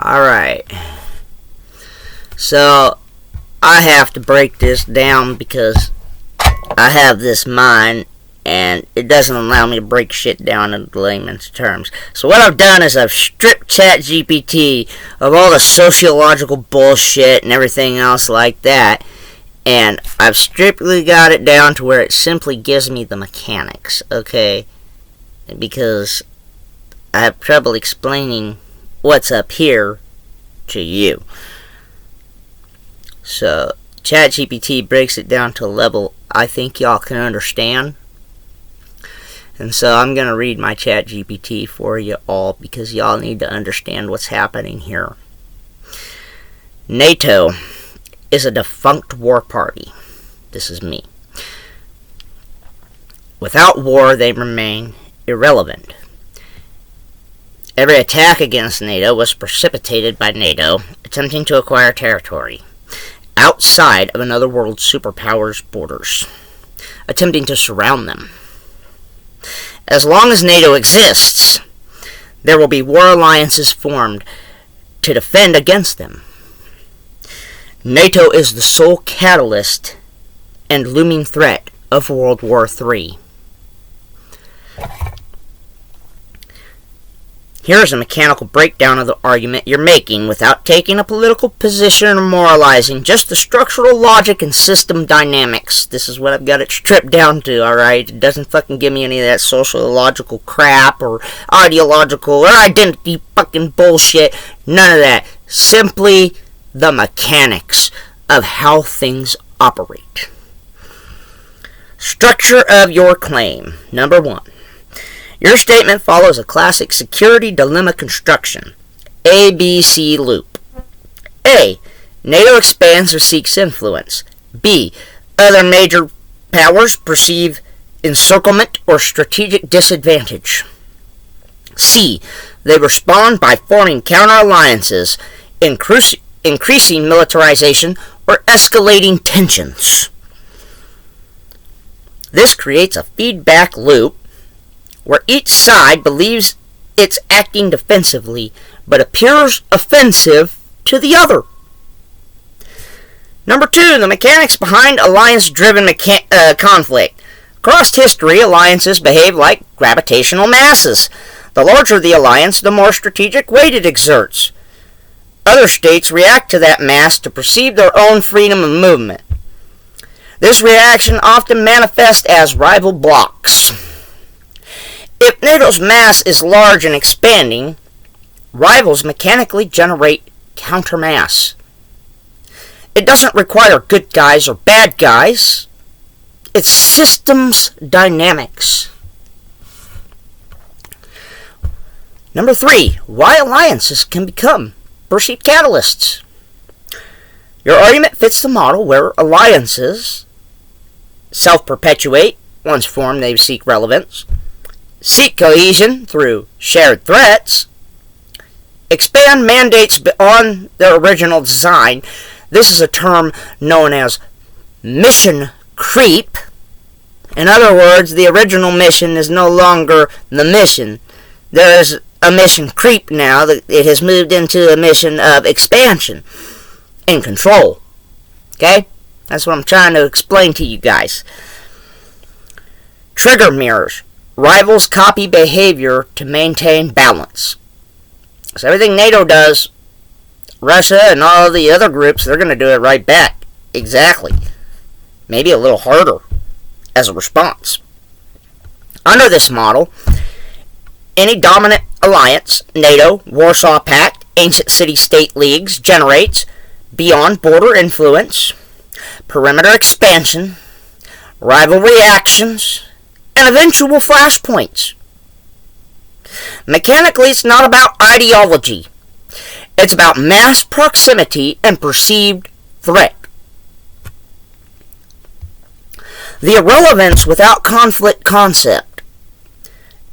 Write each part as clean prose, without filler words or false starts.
Alright. So, I have to break this down because I have this mind and it doesn't allow me to break shit down into layman's terms. So what I've done is I've stripped ChatGPT of all the sociological bullshit and everything else like that, and I've strictly got it down to where it simply gives me the mechanics, okay? Because I have trouble explaining what's up here to you. So ChatGPT breaks it down to a level I think y'all can understand. And so I'm going to read my ChatGPT for you all because y'all need to understand what's happening here. NATO is a defunct war party. This is me. Without war, they remain irrelevant. Every attack against NATO was precipitated by NATO attempting to acquire territory outside of another world superpower's borders, attempting to surround them. As long as NATO exists, there will be war alliances formed to defend against them. NATO is the sole catalyst and looming threat of World War III. Here is a mechanical breakdown of the argument you're making without taking a political position or moralizing, just the structural logic and system dynamics. This is what I've got it stripped down to, alright? It doesn't fucking give me any of that sociological crap or ideological or identity fucking bullshit. None of that. Simply the mechanics of how things operate. Structure of your claim. Number 1. Your statement follows a classic security dilemma construction. ABC loop. A. NATO expands or seeks influence. B. Other major powers perceive encirclement or strategic disadvantage. C. They respond by forming counter-alliances, increasing militarization, or escalating tensions. This creates a feedback loop where each side believes it's acting defensively, but appears offensive to the other. Number 2, the mechanics behind alliance-driven conflict. Across history, alliances behave like gravitational masses. The larger the alliance, the more strategic weight it exerts. Other states react to that mass to perceive their own freedom of movement. This reaction often manifests as rival blocs. If NATO's mass is large and expanding, rivals mechanically generate countermass. It doesn't require good guys or bad guys. It's systems dynamics. Number 3, why alliances can become perceived catalysts. Your argument fits the model where alliances self-perpetuate. Once formed, they seek relevance. Seek cohesion through shared threats, expand mandates beyond their original design. This is a term known as mission creep. In other words, the original mission is no longer the mission. There is a mission creep now. It has moved into a mission of expansion and control. Okay? That's what I'm trying to explain to you guys. Trigger mirrors. Rivals copy behavior to maintain balance. So everything NATO does, Russia and all the other groups, they're going to do it right back. Exactly. Maybe a little harder as a response. Under this model, any dominant alliance, NATO, Warsaw Pact, ancient city-state leagues, generates beyond border influence, perimeter expansion, rivalry actions, and eventual flashpoints. Mechanically, it's not about ideology. It's about mass proximity and perceived threat. The irrelevance without conflict concept.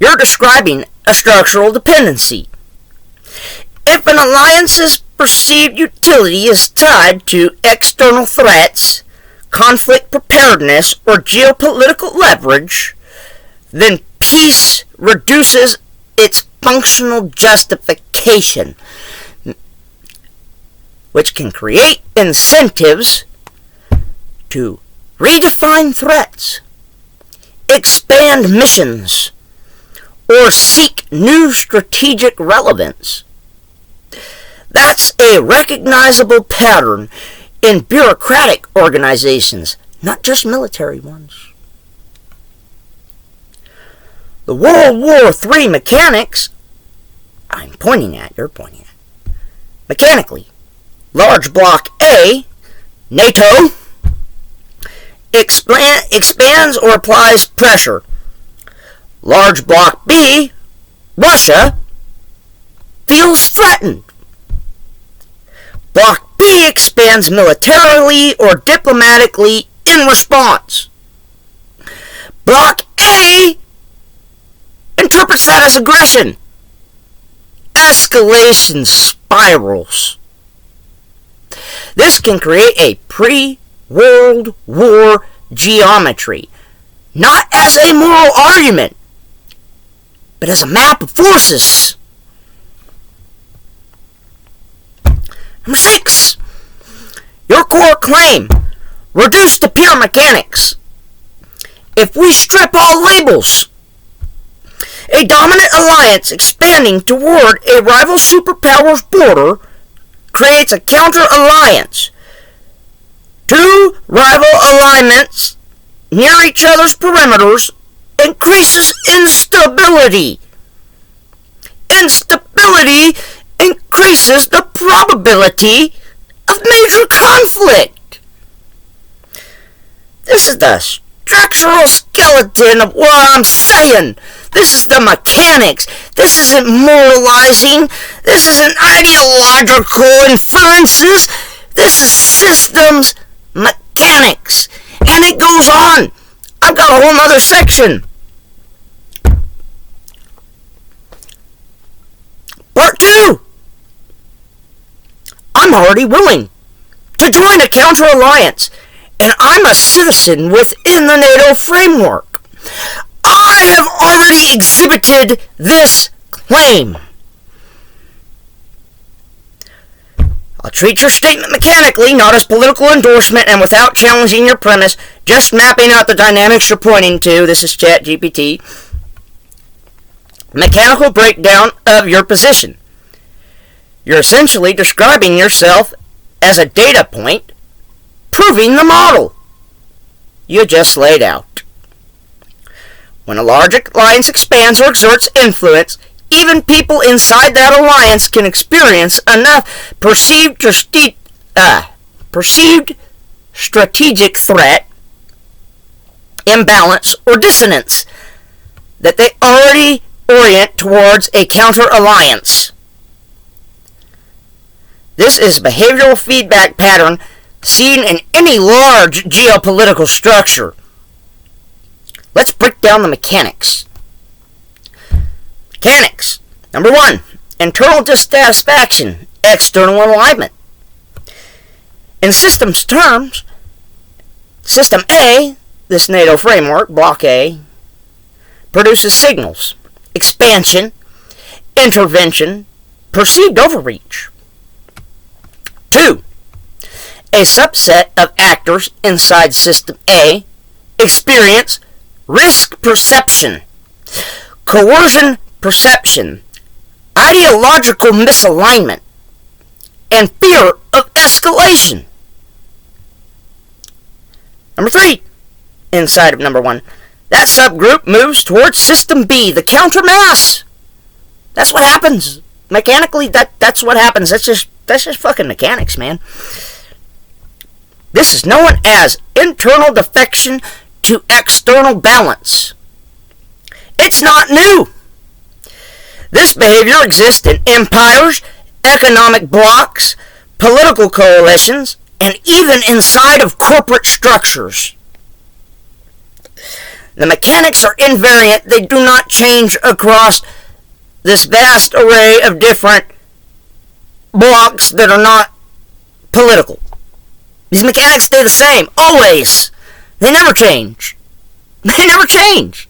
You're describing a structural dependency. If an alliance's perceived utility is tied to external threats, conflict preparedness, or geopolitical leverage, then peace reduces its functional justification. which can create incentives to redefine threats, expand missions, or seek new strategic relevance. That's a recognizable pattern in bureaucratic organizations, not just military ones. The World War III mechanics, I'm pointing at, you're pointing at, mechanically, large block A, NATO, expands or applies pressure. Large block B, Russia, feels threatened. Block B expands militarily or diplomatically in response. Block A interprets that as aggression. Escalation spirals. This can create a pre-World War geometry, not as a moral argument, but as a map of forces. Number 6. Your core claim, reduced to pure mechanics. If we strip all labels, a dominant alliance expanding toward a rival superpower's border creates a counter-alliance. Two rival alignments near each other's perimeters increases instability. Instability increases the probability of major conflict. This is the structural skeleton of what I'm saying. This is the mechanics. This isn't moralizing. This isn't ideological inferences. This is systems mechanics. And it goes on. I've got a whole other section. Part 2. I'm already willing to join a counter-alliance, and I'm a citizen within the NATO framework. I have already exhibited this claim. I'll treat your statement mechanically, not as political endorsement and without challenging your premise, just mapping out the dynamics you're pointing to. This is ChatGPT. Mechanical breakdown of your position. You're essentially describing yourself as a data point, proving the model you just laid out. When a large alliance expands or exerts influence, even people inside that alliance can experience enough perceived strategic threat, imbalance, or dissonance that they already orient towards a counter-alliance. This is a behavioral feedback pattern seen in any large geopolitical structure. Let's break down the mechanics. Mechanics. Number 1. Internal dissatisfaction, external alignment. In systems terms, System A, this NATO framework, Block A, produces signals, expansion, intervention, perceived overreach. 2. A subset of actors inside System A experience risk perception, coercion perception, ideological misalignment, and fear of escalation. Number 3, inside of number 1, that subgroup moves towards System B, the countermass. That's what happens. Mechanically, that's what happens. That's just fucking mechanics, man. This is known as internal defection to external balance. It's not new. This behavior exists in empires, economic blocs, political coalitions, and even inside of corporate structures. The mechanics are invariant. They do not change across this vast array of different blocks that are not political. These mechanics stay the same, always. They never change. They never change.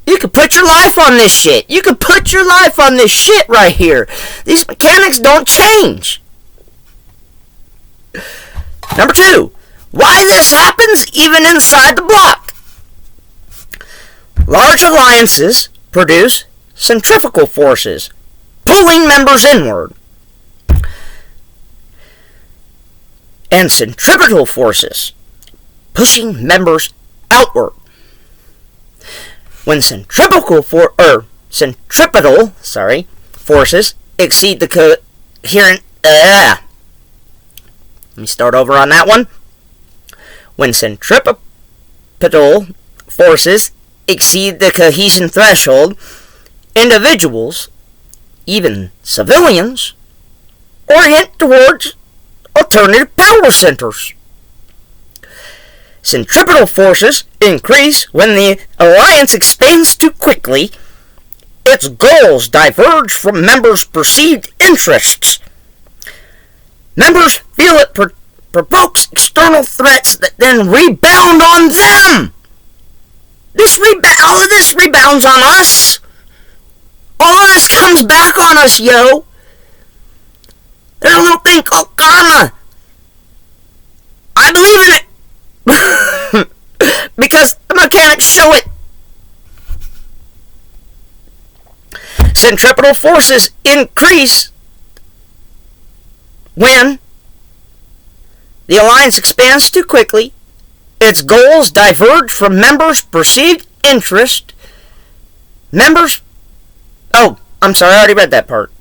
You could put your life on this shit. You could put your life on this shit right here. These mechanics don't change. Number 2, why this happens even inside the bloc. Large alliances produce centrifugal forces, pulling members inward, and centripetal forces, pushing members outward. When centripetal forces exceed the coherent. Let me start over on that one. When centripetal forces exceed the cohesion threshold, individuals, even civilians, orient towards alternative power centers. Centripetal forces increase when the alliance expands too quickly. Its goals diverge from members' perceived interests. Members feel it provokes external threats that then rebound on them. All of this rebounds on us. All of this comes back on us, yo. There's a little thing called karma. I believe in it. Because the mechanics show it. Centripetal forces increase when the alliance expands too quickly, its goals diverge from members' perceived interest. Oh, I'm sorry, I already read that part.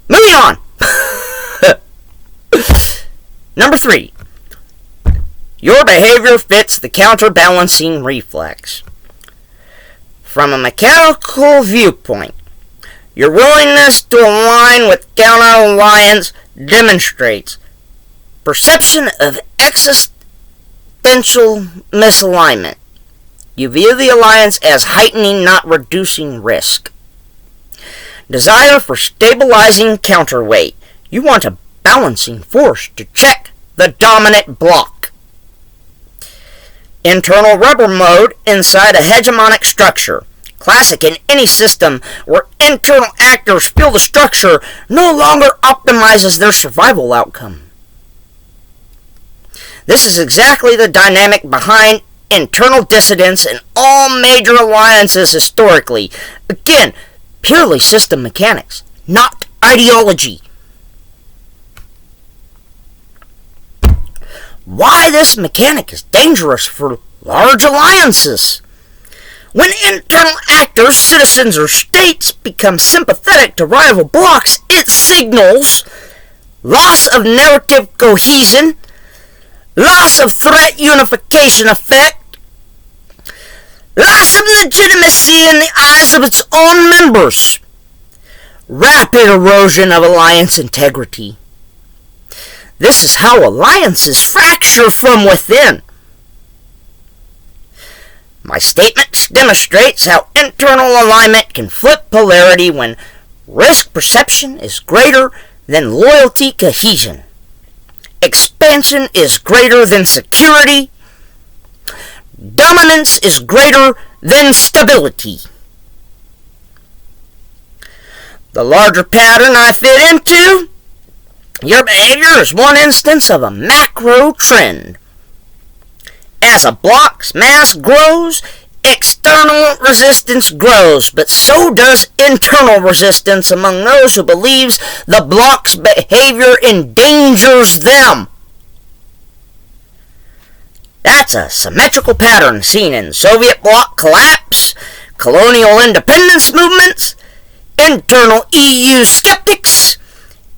Moving on. Number 3. Your behavior fits the counterbalancing reflex. From a mechanical viewpoint, your willingness to align with counter-alliance demonstrates perception of existential misalignment. You view the alliance as heightening, not reducing risk. Desire for stabilizing counterweight. You want a balancing force to check the dominant bloc. Internal rubber mode inside a hegemonic structure. Classic in any system where internal actors feel the structure no longer optimizes their survival outcome. This is exactly the dynamic behind internal dissidence in all major alliances historically. Again, purely system mechanics, not ideology. Why this mechanic is dangerous for large alliances. When internal actors, citizens, or states become sympathetic to rival blocs, it signals loss of narrative cohesion, loss of threat unification effect, loss of legitimacy in the eyes of its own members, rapid erosion of alliance integrity. This is how alliances fracture from within. My statement demonstrates how internal alignment can flip polarity when risk perception is greater than loyalty cohesion. Expansion is greater than security. Dominance is greater than stability. The larger pattern I fit into, your behavior is one instance of a macro trend. As a bloc's mass grows, external resistance grows, but so does internal resistance among those who believes the bloc's behavior endangers them. That's a symmetrical pattern seen in Soviet bloc collapse, colonial independence movements, internal EU skeptics,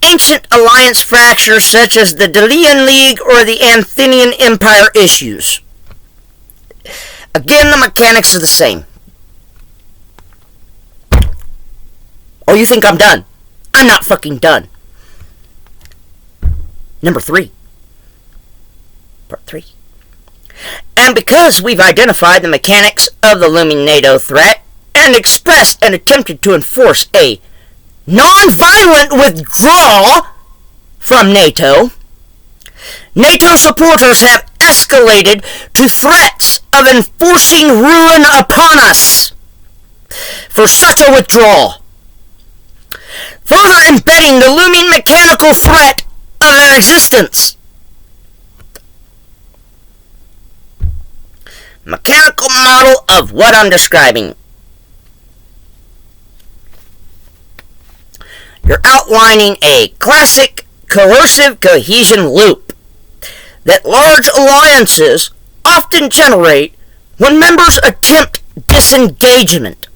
ancient alliance fractures such as the Delian League or the Athenian Empire issues. Again, the mechanics are the same. Oh, you think I'm done? I'm not fucking done. Number 3. Part 3. And because we've identified the mechanics of the looming NATO threat and expressed and attempted to enforce a non-violent withdrawal from NATO, NATO supporters have escalated to threats of enforcing ruin upon us for such a withdrawal, further embedding the looming mechanical threat of an existence. Mechanical model of what I'm describing. You're outlining a classic coercive cohesion loop that large alliances often generate when members attempt disengagement.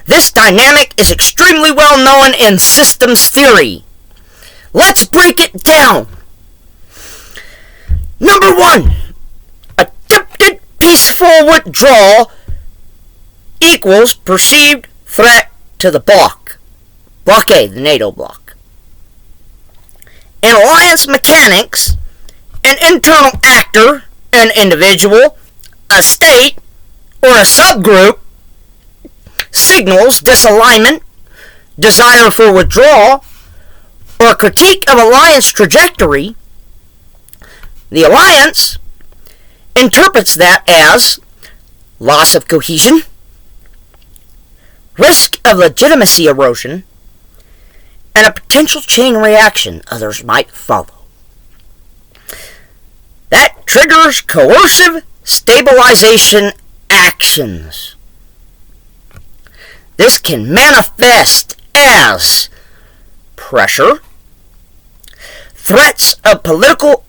This dynamic is extremely well known in systems theory. Let's break it down. Number 1. Attempted peaceful withdrawal equals perceived threat to the bloc. Bloc A, the NATO bloc. In alliance mechanics, an internal actor, an individual, a state, or a subgroup signals disalignment, desire for withdrawal, or critique of alliance trajectory. The alliance interprets that as loss of cohesion, risk of legitimacy erosion, and a potential chain reaction others might follow. That triggers coercive stabilization actions. This can manifest as pressure, threats of political,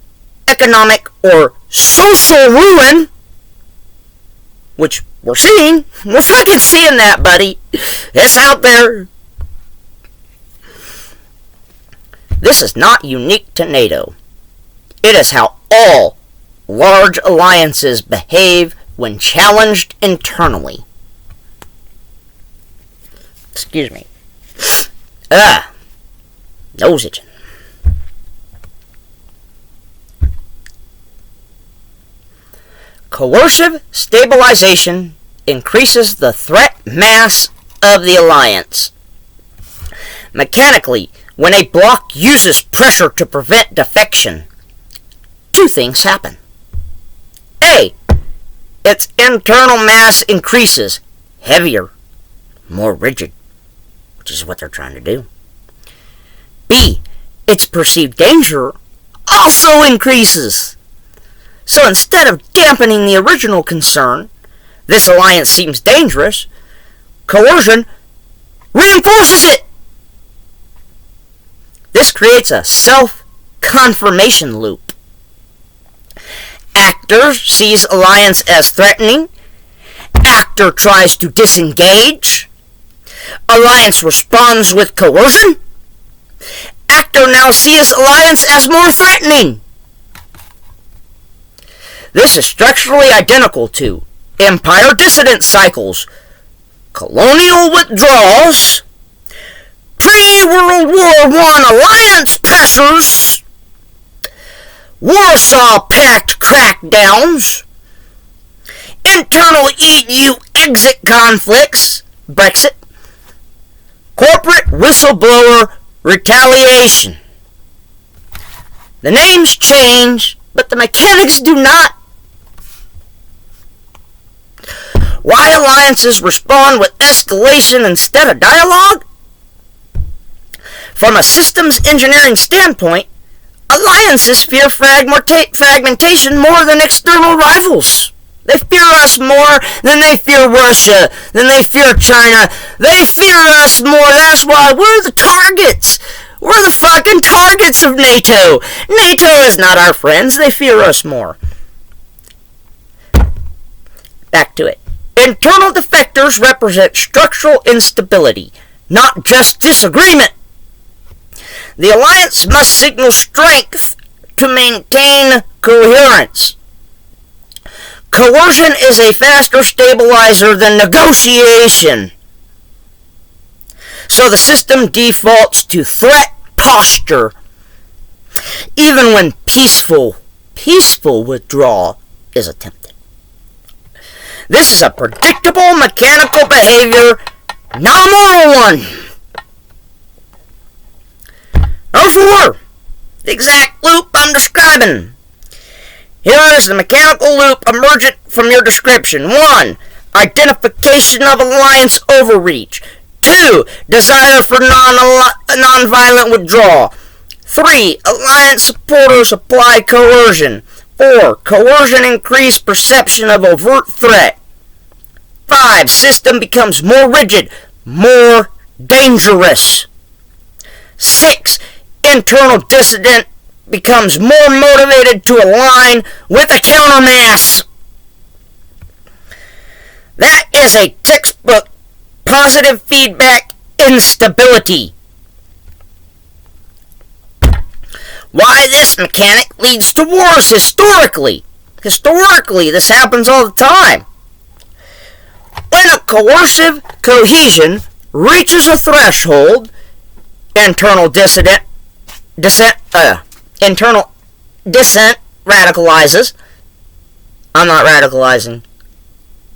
economic, or social ruin, which we're seeing. We're fucking seeing that, buddy. It's out there. This is not unique to NATO. It is how all large alliances behave when challenged internally. Excuse me. Nose itching. Coercive stabilization increases the threat mass of the alliance. Mechanically, when a bloc uses pressure to prevent defection, two things happen. A. Its internal mass increases, heavier, more rigid, which is what they're trying to do. B. Its perceived danger also increases. So instead of dampening the original concern, this alliance seems dangerous, coercion reinforces it. This creates a self-confirmation loop. Actor sees alliance as threatening. Actor tries to disengage. Alliance responds with coercion. Actor now sees alliance as more threatening. This is structurally identical to empire dissident cycles, colonial withdrawals, pre-World War I alliance pressures, Warsaw Pact crackdowns, internal EU exit conflicts, Brexit, corporate whistleblower retaliation. The names change, but the mechanics do not. Why alliances respond with escalation instead of dialogue? From a systems engineering standpoint, alliances fear fragmentation more than external rivals. They fear us more than they fear Russia, than they fear China. They fear us more. That's why we're the targets. We're the fucking targets of NATO. NATO is not our friends. They fear us more. Back to it. Internal defectors represent structural instability, not just disagreement. The alliance must signal strength to maintain coherence. Coercion is a faster stabilizer than negotiation. So the system defaults to threat posture, even when peaceful withdrawal is attempted. This is a predictable mechanical behavior, not a moral one. Number 4, the exact loop I'm describing. Here is the mechanical loop emergent from your description. 1. Identification of alliance overreach. 2. Desire for non-violent withdrawal. 3. Alliance supporters apply coercion. 4. Coercion increased perception of overt threat. 5. System becomes more rigid, more dangerous. 6. Internal dissident becomes more motivated to align with a countermass. That is a textbook positive feedback instability. Why this mechanic leads to wars historically. Historically, this happens all the time. When a coercive cohesion reaches a threshold, internal dissent radicalizes. I'm not radicalizing.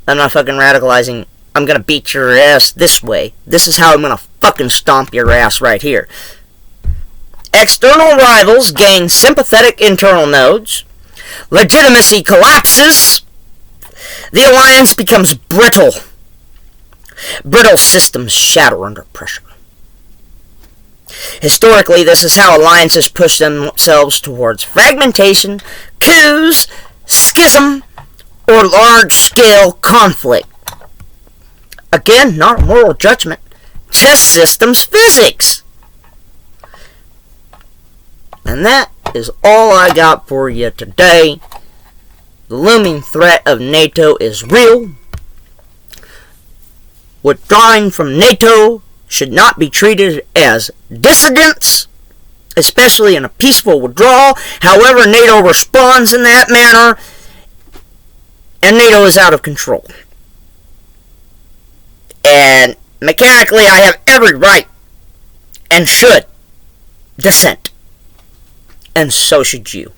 I'm not fucking radicalizing. I'm gonna beat your ass this way. This is how I'm gonna fucking stomp your ass right here. External rivals gain sympathetic internal nodes. Legitimacy collapses. The alliance becomes brittle. Brittle systems shatter under pressure. Historically, this is how alliances push themselves towards fragmentation, coups, schism, or large-scale conflict. Again, not moral judgment, just systems physics. And that is all I got for you today. The looming threat of NATO is real. Withdrawing from NATO should not be treated as dissidence, especially in a peaceful withdrawal. However, NATO responds in that manner, and NATO is out of control. And mechanically, I have every right and should dissent. And so should you.